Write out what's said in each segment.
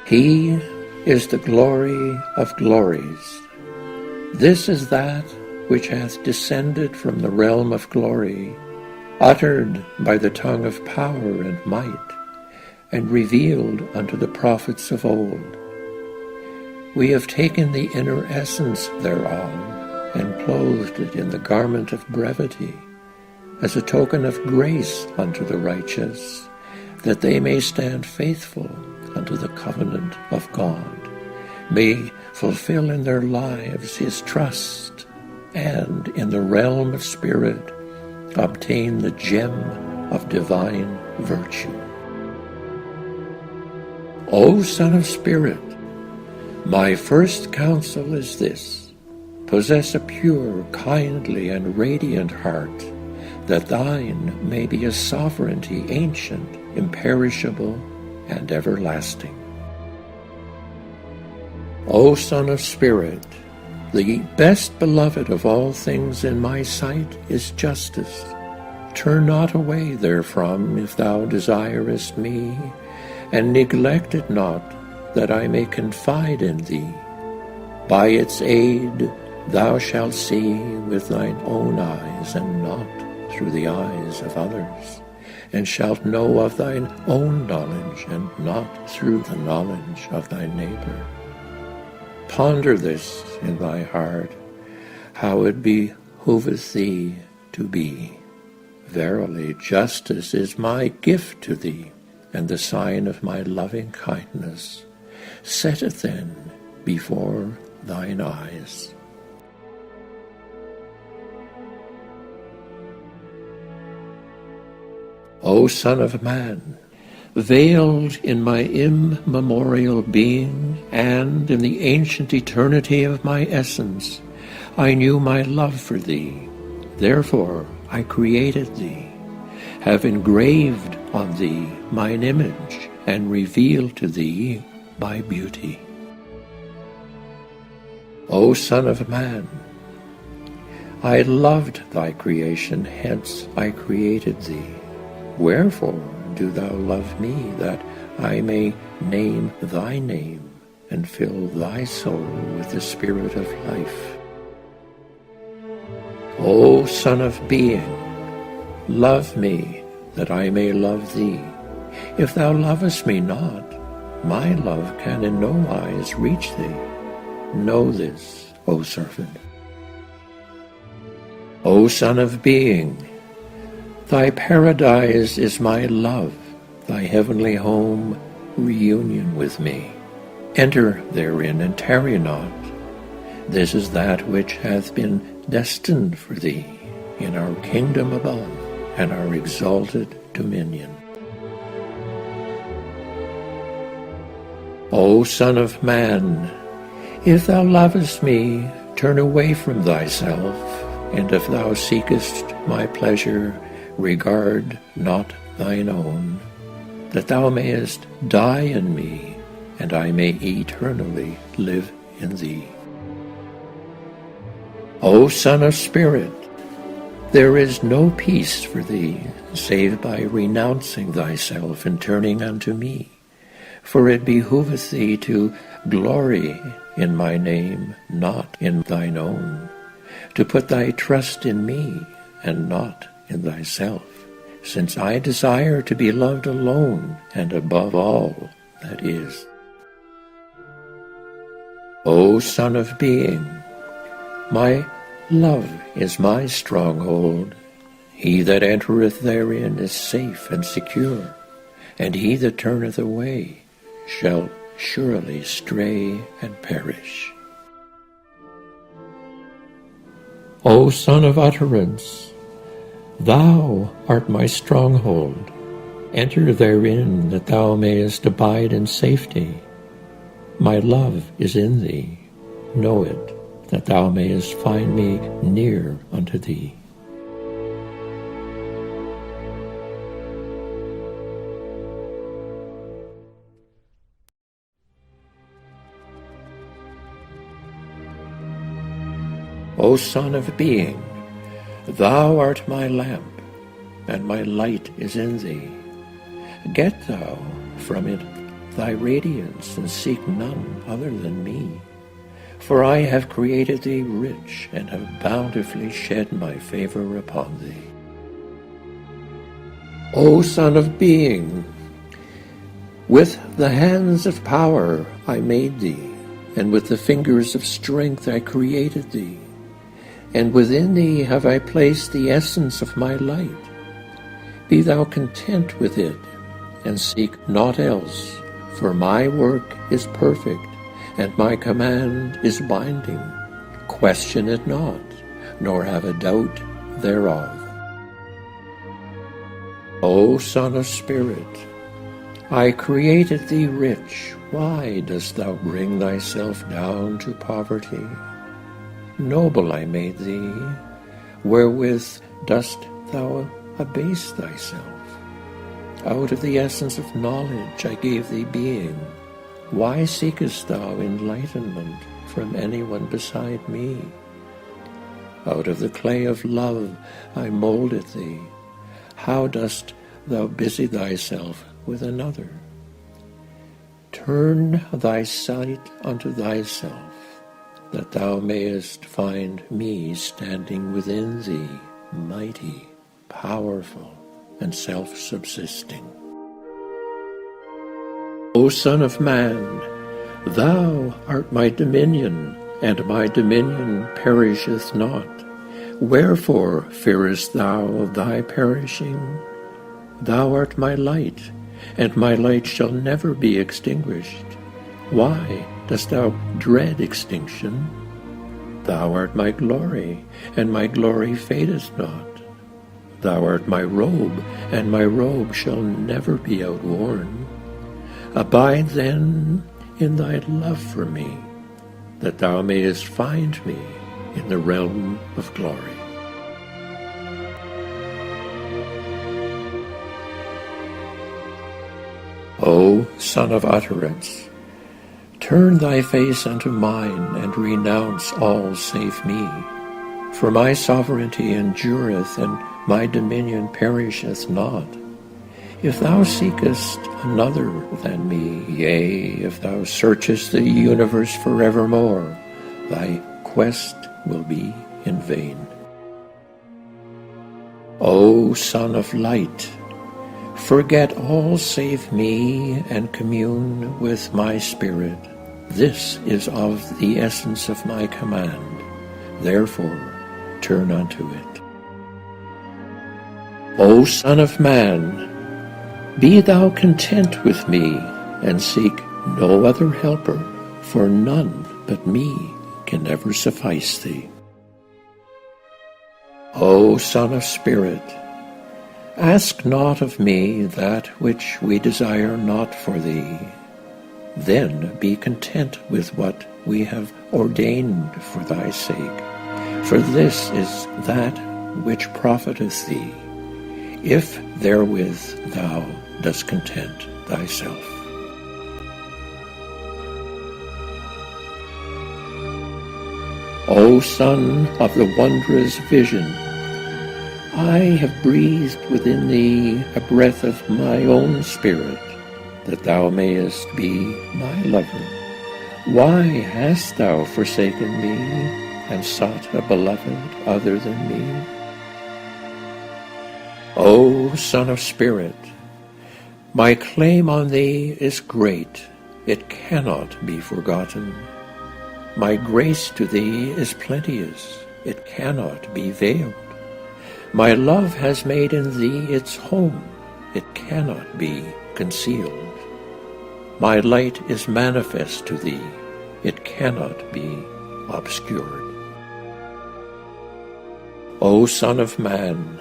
He is the glory of glories. This is that which hath descended from the realm of glory, uttered by the tongue of power and might, and revealed unto the prophets of old. We have taken the inner essence thereof, and clothed it in the garment of brevity, as a token of grace unto the righteous, that they may stand faithful unto the covenant of God, may fulfill in their lives his trust, and in the realm of spirit obtain the gem of divine virtue. O Son of Spirit, my first counsel is this: possess a pure, kindly, and radiant heart, that thine may be a sovereignty ancient, imperishable, and everlasting. O Son of Spirit, the best beloved of all things in my sight is justice. Turn not away therefrom if thou desirest me, and neglect it not, that I may confide in thee. By its aid thou shalt see with thine own eyes, and not through the eyes of others, and shalt know of thine own knowledge, and not through the knowledge of thy neighbor. Ponder this in thy heart, how it behoveth thee to be. Verily, justice is my gift to thee, and the sign of my loving kindness. Set it then before thine eyes. O Son of Man, veiled in my immemorial being, and in the ancient eternity of my essence, I knew my love for thee. Therefore I created thee, have engraved on thee mine image, and revealed to thee my beauty. O Son of Man, I loved thy creation, hence I created thee. Wherefore do thou love me, that I may name thy name, and fill thy soul with the spirit of life. O Son of Being, love me, that I may love thee. If thou lovest me not, my love can in no wise reach thee. Know this, O servant. O Son of Being, thy paradise is my love, thy heavenly home reunion with me. Enter therein and tarry not. This is that which hath been destined for thee in our kingdom above and our exalted dominion. O Son of Man, if thou lovest me, turn away from thyself, and if thou seekest my pleasure, regard not thine own, that thou mayest die in me, and I may eternally live in thee. O Son of Spirit, there is no peace for thee, save by renouncing thyself and turning unto me. For it behoveth thee to glory in my name, not in thine own, to put thy trust in me, and not in thyself, since I desire to be loved alone and above all that is. O Son of Being, my love is my stronghold. He that entereth therein is safe and secure, and he that turneth away shall surely stray and perish. O Son of Utterance, thou art my stronghold. Enter therein, that thou mayest abide in safety. My love is in thee. Know it, that thou mayest find me near unto thee. O Son of Being, thou art my lamp, and my light is in thee. Get thou from it thy radiance, and seek none other than me. For I have created thee rich, and have bountifully shed my favor upon thee. O Son of Being, with the hands of power I made thee, and with the fingers of strength I created thee, and within thee have I placed the essence of my light. Be thou content with it, and seek naught else, for my work is perfect, and my command is binding. Question it not, nor have a doubt thereof. O Son of Spirit, I created thee rich. Why dost thou bring thyself down to poverty? Noble I made thee. Wherewith dost thou abase thyself? Out of the essence of knowledge I gave thee being. Why seekest thou enlightenment from anyone beside me? Out of the clay of love I molded thee. How dost thou busy thyself with another? Turn thy sight unto thyself, that thou mayest find me standing within thee, mighty, powerful, and self-subsisting. O Son of Man, thou art my dominion, and my dominion perisheth not. Wherefore fearest thou of thy perishing? Thou art my light, and my light shall never be extinguished. Why dost thou dread extinction? Thou art my glory, and my glory fadeth not. Thou art my robe, and my robe shall never be outworn. Abide then in thy love for me, that thou mayest find me in the realm of glory. O Son of Utterance, turn thy face unto mine, and renounce all save me. For my sovereignty endureth, and my dominion perisheth not. If thou seekest another than me, yea, if thou searchest the universe forevermore, thy quest will be in vain. O Son of Light, forget all save me, and commune with my spirit. This is of the essence of my command. Therefore, turn unto it. O Son of Man, be thou content with me, and seek no other helper, for none but me can ever suffice thee. O Son of Spirit, ask not of me that which we desire not for thee. Then be content with what we have ordained for thy sake, for this is that which profiteth thee, if therewith thou dost content thyself. O Son of the wondrous vision, I have breathed within thee a breath of my own spirit, that thou mayest be my lover. Why hast thou forsaken me, and sought a beloved other than me? O Son of Spirit, my claim on thee is great, it cannot be forgotten. My grace to thee is plenteous, it cannot be veiled. My love has made in thee its home, it cannot be concealed. My light is manifest to thee, it cannot be obscured. O Son of Man,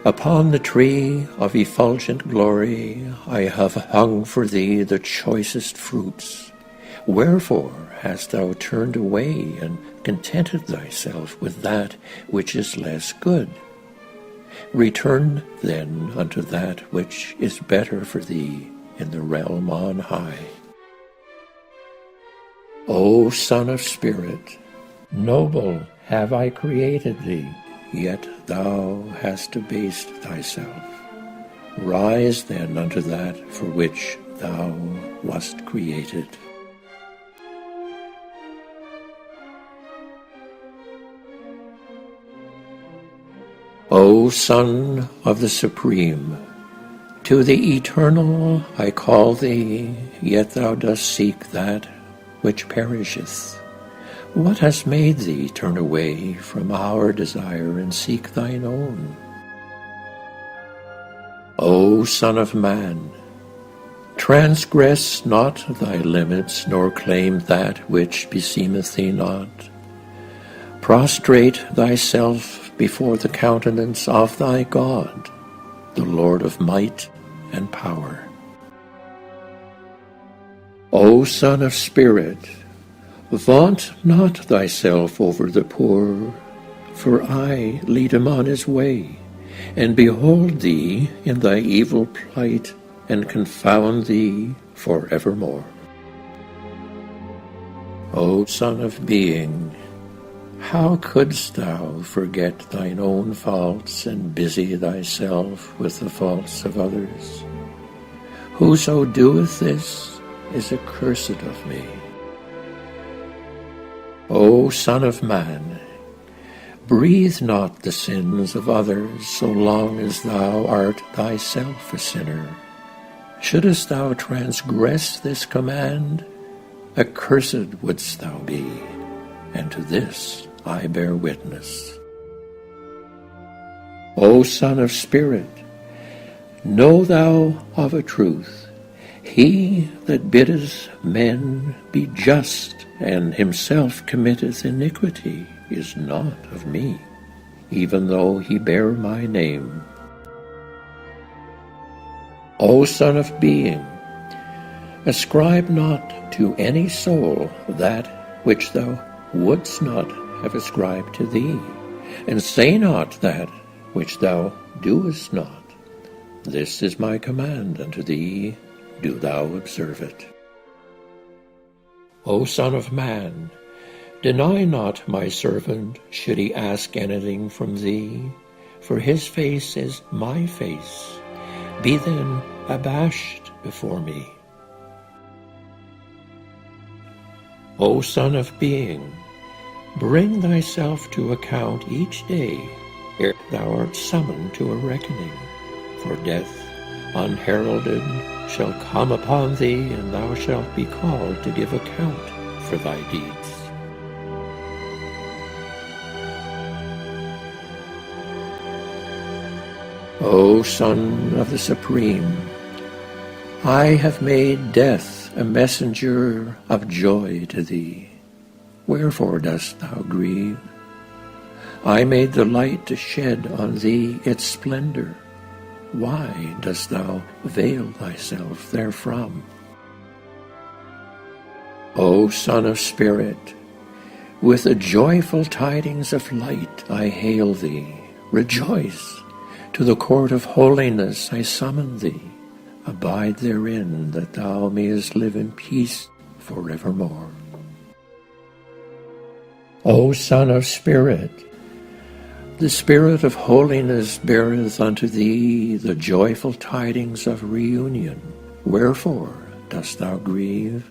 upon the tree of effulgent glory I have hung for thee the choicest fruits. Wherefore hast thou turned away and contented thyself with that which is less good? Return then unto that which is better for thee in the realm on high. O Son of Spirit, noble have I created thee, yet thou hast abased thyself. Rise then unto that for which thou wast created. O Son of the Supreme, to the eternal I call thee, yet thou dost seek that which perisheth. What has made thee turn away from our desire and seek thine own? O Son of Man, transgress not thy limits, nor claim that which beseemeth thee not. Prostrate thyself before the countenance of thy God, the Lord of might and power. O Son of Spirit, vaunt not thyself over the poor, for I lead him on his way, and behold thee in thy evil plight, and confound thee for evermore. O Son of Being, how couldst thou forget thine own faults and busy thyself with the faults of others? Whoso doeth this is accursed of me. O Son of Man, breathe not the sins of others so long as thou art thyself a sinner. Shouldest thou transgress this command, accursed wouldst thou be, and to this I bear witness. O Son of Spirit, know thou of a truth, he that biddeth men be just and himself committeth iniquity is not of me, even though he bear my name. O Son of Being, ascribe not to any soul that which thou wouldst not have ascribed to thee, and say not that which thou doest not. This is my command unto thee, do thou observe it. O Son of Man, deny not my servant should he ask anything from thee, for his face is my face. Be then abashed before me. O Son of Being, bring thyself to account each day ere thou art summoned to a reckoning, for death unheralded shall come upon thee, and thou shalt be called to give account for thy deeds. O Son of the Supreme, I have made death a messenger of joy to thee. Wherefore dost thou grieve? I made the light to shed on thee its splendor. Why dost thou veil thyself therefrom? O Son of Spirit, with the joyful tidings of light I hail thee. Rejoice! To the court of holiness I summon thee. Abide therein, that thou mayest live in peace forevermore. O Son of Spirit, the Spirit of holiness beareth unto thee the joyful tidings of reunion. Wherefore dost thou grieve?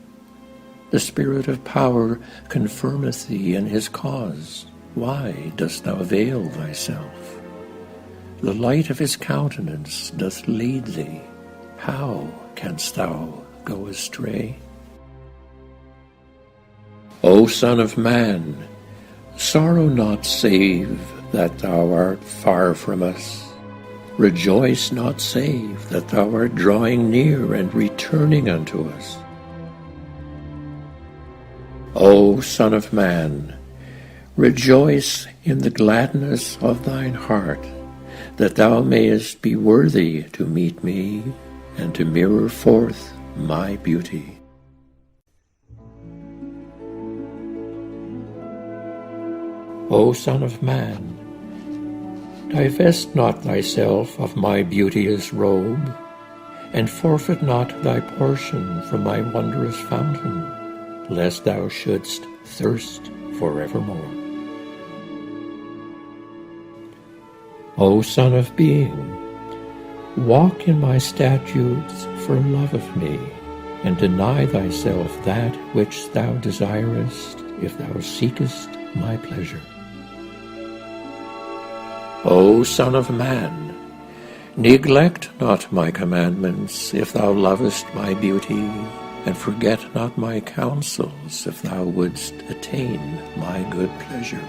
The Spirit of power confirmeth thee in his cause. Why dost thou veil thyself? The light of his countenance doth lead thee. How canst thou go astray? O Son of Man, sorrow not save that thou art far from us. Rejoice not save that thou art drawing near and returning unto us. O Son of Man, rejoice in the gladness of thine heart, that thou mayest be worthy to meet me and to mirror forth my beauty. O Son of Man, divest not thyself of my beauteous robe, and forfeit not thy portion from my wondrous fountain, lest thou shouldst thirst forevermore. O Son of Being, walk in my statutes for love of me, and deny thyself that which thou desirest, if thou seekest my pleasure. O Son of Man, neglect not my commandments, if thou lovest my beauty, and forget not my counsels, if thou wouldst attain my good pleasure.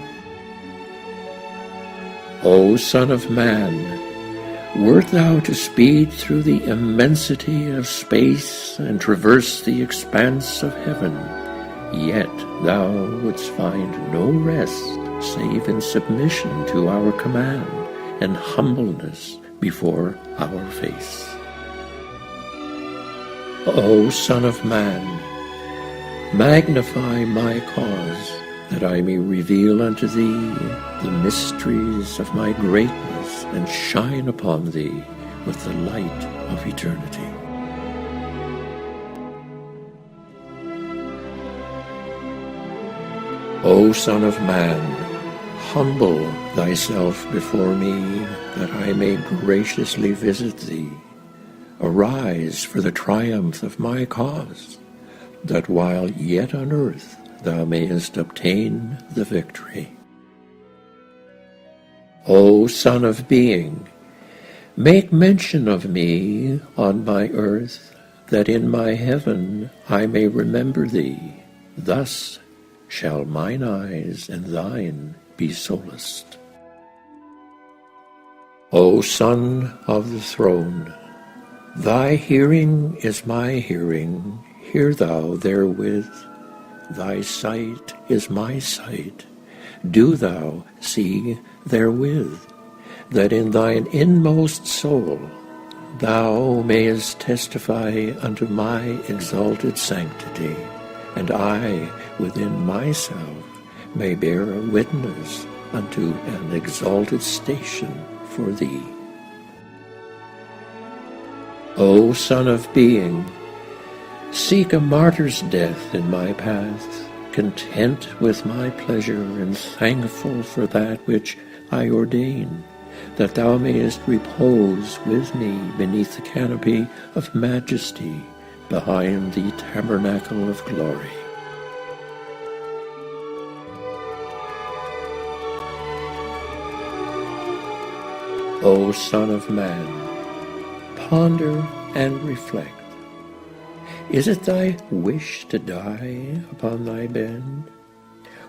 O Son of Man, wert thou to speed through the immensity of space and traverse the expanse of heaven, yet thou wouldst find no rest save in submission to our command and humbleness before our face. O Son of Man, magnify my cause, that I may reveal unto thee the mysteries of my greatness and shine upon thee with the light of eternity. O Son of Man, humble thyself before me, that I may graciously visit thee. Arise for the triumph of my cause, that while yet on earth thou mayest obtain the victory. O Son of Being, make mention of me on my earth, that in my heaven I may remember thee. Thus shall mine eyes and thine be solaced. O Son of the Throne, thy hearing is my hearing, hear thou therewith. Thy sight is my sight, do thou see therewith, that in thine inmost soul thou mayest testify unto my exalted sanctity, and I within myself may bear a witness unto an exalted station for thee. O Son of Being, seek a martyr's death in my path, content with my pleasure and thankful for that which I ordain, that thou mayest repose with me beneath the canopy of majesty behind the tabernacle of glory. O Son of Man, ponder and reflect. Is it thy wish to die upon thy bed,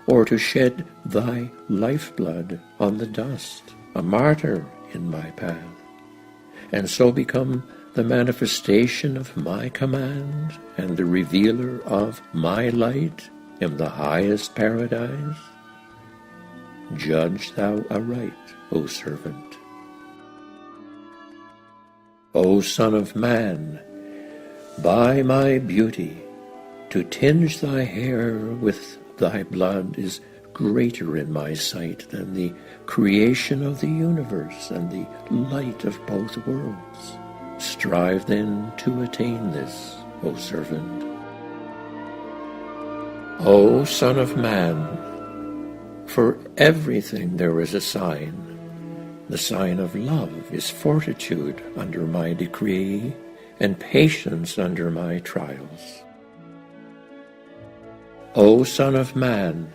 or to shed thy lifeblood on the dust, a martyr in my path, and so become the manifestation of my command and the revealer of my light in the highest paradise? Judge thou aright, O servant. O Son of Man, by my beauty, to tinge thy hair with thy blood is greater in my sight than the creation of the universe and the light of both worlds. Strive then to attain this, O servant. O Son of Man, for everything there is a sign. The sign of love is fortitude under my decree, and patience under my trials. O Son of Man,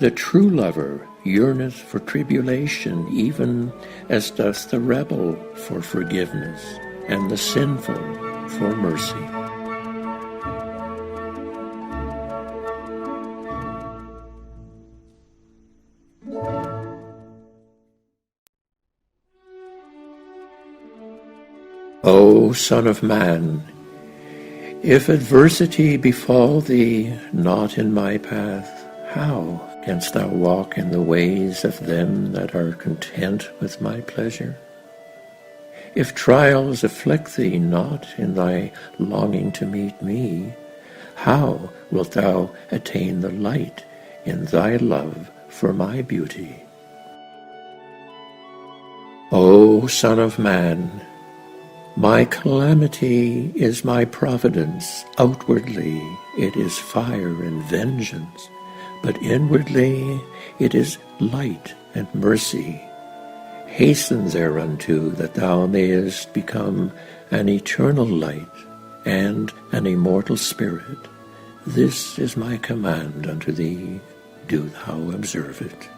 the true lover yearneth for tribulation, even as doth the rebel for forgiveness, and the sinful for mercy. O Son of Man, if adversity befall thee not in my path, how canst thou walk in the ways of them that are content with my pleasure? If trials afflict thee not in thy longing to meet me, how wilt thou attain the light in thy love for my beauty? O Son of Man, my calamity is my providence. Outwardly it is fire and vengeance, but inwardly it is light and mercy. Hasten thereunto, that thou mayest become an eternal light and an immortal spirit. This is my command unto thee, do thou observe it.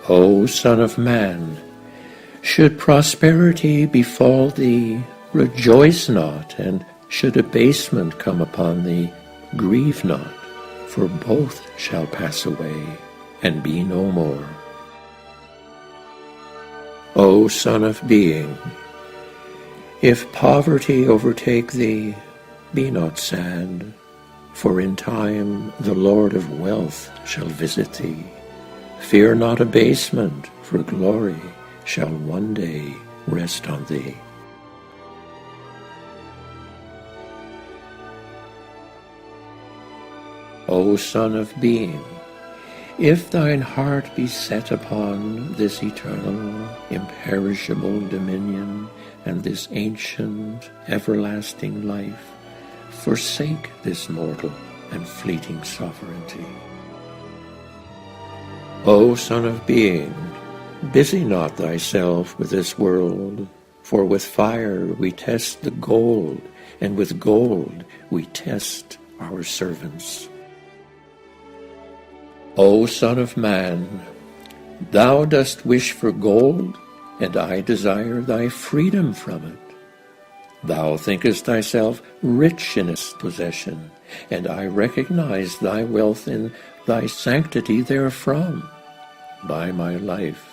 O Son of Man, should prosperity befall thee, rejoice not, and should abasement come upon thee, grieve not, for both shall pass away, and be no more. O Son of Being, if poverty overtake thee, be not sad, for in time the Lord of wealth shall visit thee. Fear not abasement, for glory shall one day rest on thee. O Son of Being, if thine heart be set upon this eternal, imperishable dominion and this ancient, everlasting life, forsake this mortal and fleeting sovereignty. O Son of Being, busy not thyself with this world, for with fire we test the gold, and with gold we test our servants. O Son of Man, thou dost wish for gold, and I desire thy freedom from it. Thou thinkest thyself rich in its possession, and I recognize thy wealth in thy sanctity therefrom. By my life,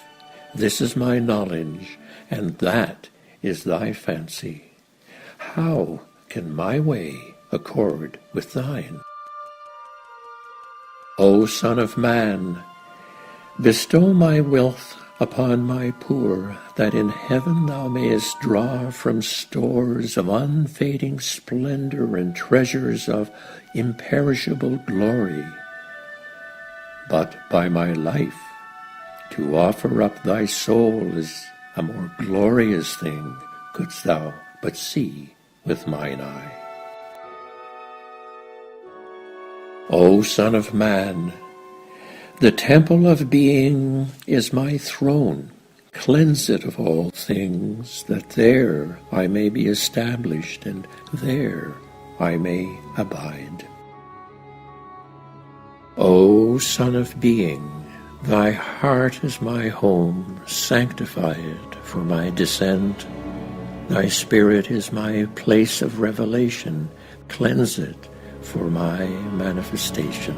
this is my knowledge, and that is thy fancy. How can my way accord with thine? O Son of Man, bestow my wealth upon my poor, that in heaven thou mayest draw from stores of unfading splendor and treasures of imperishable glory. But by my life, to offer up thy soul is a more glorious thing, couldst thou but see with mine eye. O Son of Man, the temple of being is my throne. Cleanse it of all things, that there I may be established, and there I may abide. O Son of Being, thy heart is my home. Sanctify it for my descent. Thy spirit is my place of revelation. Cleanse it for my manifestation.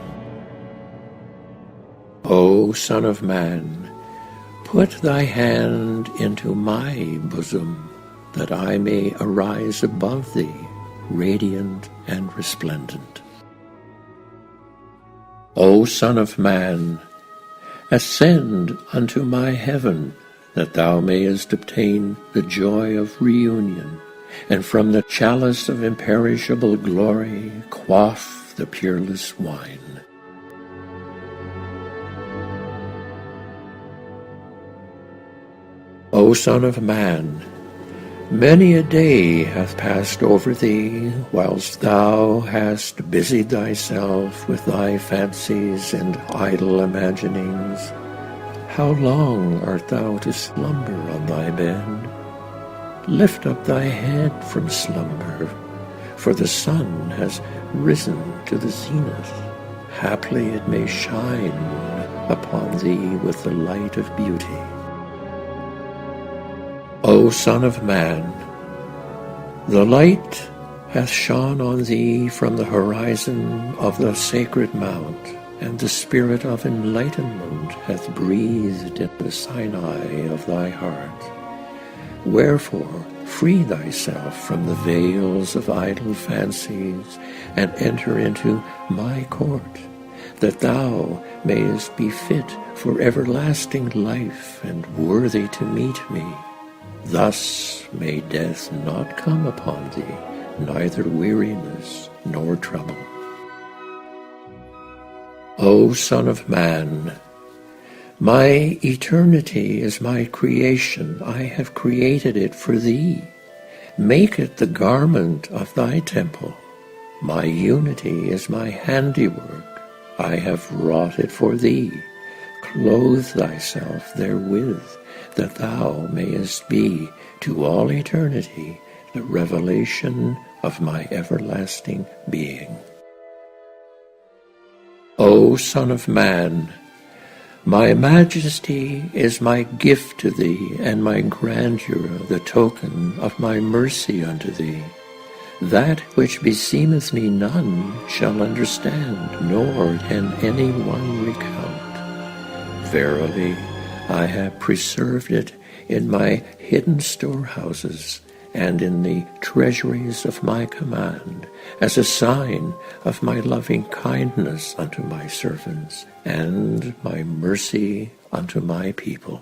O Son of Man, put thy hand into my bosom, that I may arise above thee, radiant and resplendent. O Son of Man, ascend unto my heaven, that thou mayest obtain the joy of reunion, and from the chalice of imperishable glory quaff the purest wine. O Son of Man, many a day hath passed over thee, whilst thou hast busied thyself with thy fancies and idle imaginings. How long art thou to slumber on thy bed? Lift up thy head from slumber, for the sun has risen to the zenith. Haply it may shine upon thee with the light of beauty. O Son of Man, the light hath shone on thee from the horizon of the sacred mount, and the spirit of enlightenment hath breathed in the Sinai of thy heart. Wherefore, free thyself from the veils of idle fancies, and enter into my court, that thou mayest be fit for everlasting life and worthy to meet me. Thus may death not come upon thee, neither weariness nor trouble. O Son of Man, my eternity is my creation. I have created it for thee. Make it the garment of thy temple. My unity is my handiwork. I have wrought it for thee. Clothe thyself therewith, that thou mayest be to all eternity the revelation of my everlasting being. O Son of Man, my majesty is my gift to thee, and my grandeur the token of my mercy unto thee. That which beseemeth me none shall understand, nor can any one recount. Verily, I have preserved it in my hidden storehouses, and in the treasuries of my command, as a sign of my loving kindness unto my servants, and my mercy unto my people.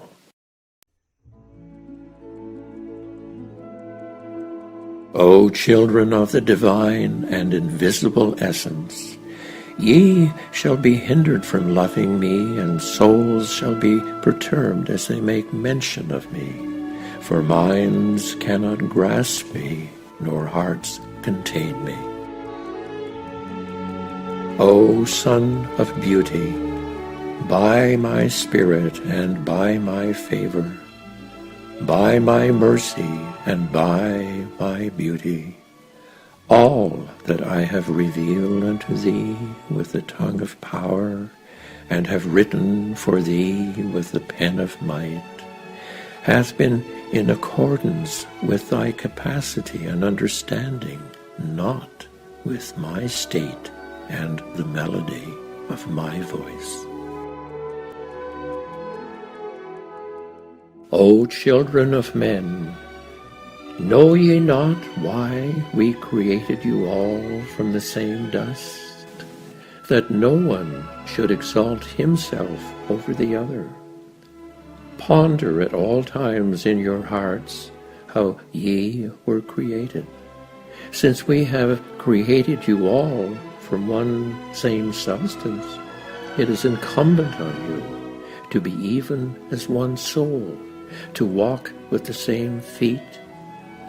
O children of the divine and invisible essence, ye shall be hindered from loving me, and souls shall be perturbed as they make mention of me. For minds cannot grasp me, nor hearts contain me. O Son of Beauty, by my Spirit and by my favor, by my mercy and by my beauty, all that I have revealed unto thee with the tongue of power, and have written for thee with the pen of might, hath been in accordance with thy capacity and understanding, not with my state and the melody of my voice. O children of men, know ye not why we created you all from the same dust, that no one should exalt himself over the other? Ponder at all times in your hearts how ye were created. Since we have created you all from one same substance, it is incumbent on you to be even as one soul, to walk with the same feet,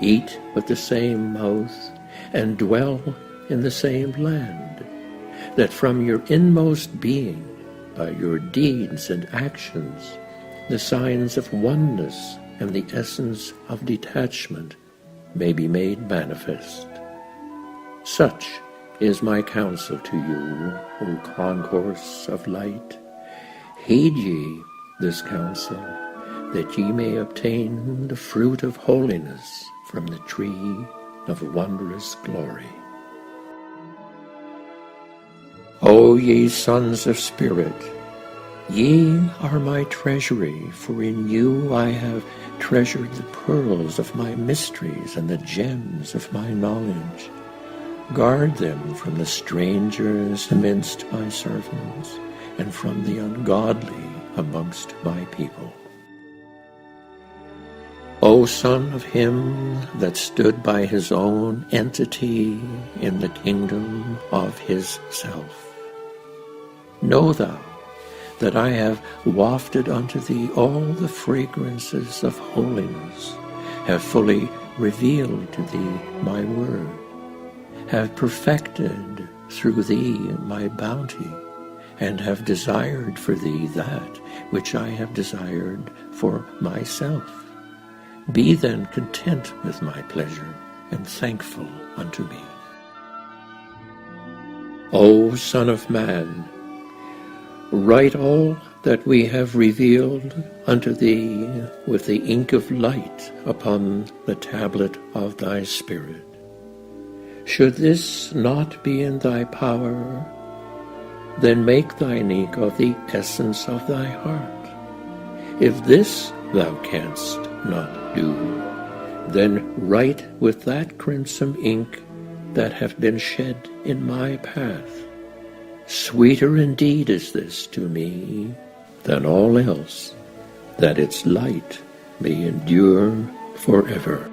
eat with the same mouth, and dwell in the same land, that from your inmost being, by your deeds and actions, the signs of oneness and the essence of detachment may be made manifest. Such is my counsel to you, O concourse of light. Heed ye this counsel, that ye may obtain the fruit of holiness from the tree of wondrous glory. O ye sons of spirit, ye are my treasury, for in you I have treasured the pearls of my mysteries and the gems of my knowledge. Guard them from the strangers amidst my servants, and from the ungodly amongst my people. O Son of him that stood by his own entity in the kingdom of his self, know thou that I have wafted unto thee all the fragrances of holiness, have fully revealed to thee my word, have perfected through thee my bounty, and have desired for thee that which I have desired for myself. Be then content with my pleasure, and thankful unto me. O Son of Man, write all that we have revealed unto thee with the ink of light upon the tablet of thy spirit. Should this not be in thy power, then make thine ink of the essence of thy heart. If this thou canst not do, then write with that crimson ink that hath been shed in my path. Sweeter indeed is this to me than all else, that its light may endure forever.